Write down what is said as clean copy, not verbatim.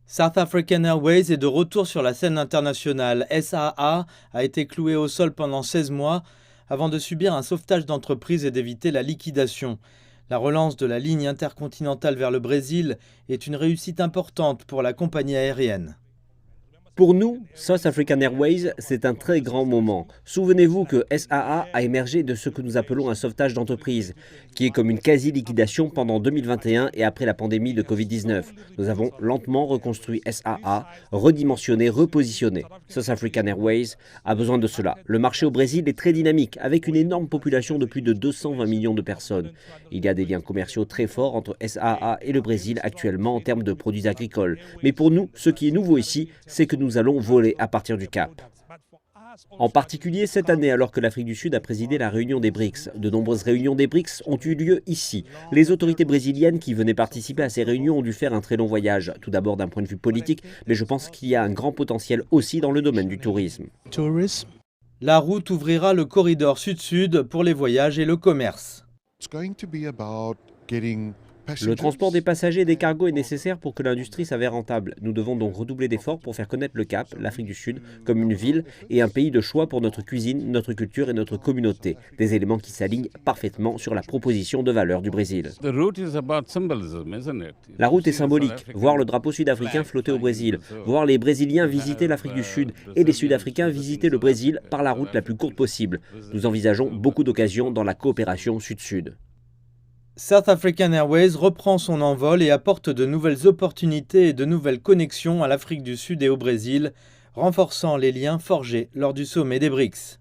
South African Airways est de retour sur la scène internationale. SAA a été cloué au sol pendant 16 mois avant de subir un sauvetage d'entreprise et d'éviter la liquidation. La relance de la ligne intercontinentale vers le Brésil est une réussite importante pour la compagnie aérienne. Pour nous, South African Airways, c'est un très grand moment. Souvenez-vous que SAA a émergé de ce que nous appelons un sauvetage d'entreprise, qui est comme une quasi-liquidation pendant 2021 et après la pandémie de Covid-19. Nous avons lentement reconstruit SAA, redimensionné, repositionné. South African Airways a besoin de cela. Le marché au Brésil est très dynamique, avec une énorme population de plus de 220 millions de personnes. Il y a des liens commerciaux très forts entre SAA et le Brésil actuellement en termes de produits agricoles. Mais pour nous, ce qui est nouveau ici, c'est que nous allons voler à partir du Cap. En particulier cette année, alors que l'Afrique du Sud a présidé la réunion des BRICS. De nombreuses réunions des BRICS ont eu lieu ici. Les autorités brésiliennes qui venaient participer à ces réunions ont dû faire un très long voyage, tout d'abord d'un point de vue politique, mais je pense qu'il y a un grand potentiel aussi dans le domaine du tourisme. La route ouvrira le corridor sud-sud pour les voyages et le commerce. Le transport des passagers et des cargos est nécessaire pour que l'industrie s'avère rentable. Nous devons donc redoubler d'efforts pour faire connaître le Cap, l'Afrique du Sud, comme une ville et un pays de choix pour notre cuisine, notre culture et notre communauté. Des éléments qui s'alignent parfaitement sur la proposition de valeur du Brésil. La route est symbolique. Voir le drapeau sud-africain flotter au Brésil, voir les Brésiliens visiter l'Afrique du Sud et les Sud-Africains visiter le Brésil par la route la plus courte possible. Nous envisageons beaucoup d'occasions dans la coopération sud-sud. South African Airways reprend son envol et apporte de nouvelles opportunités et de nouvelles connexions à l'Afrique du Sud et au Brésil, renforçant les liens forgés lors du sommet des BRICS.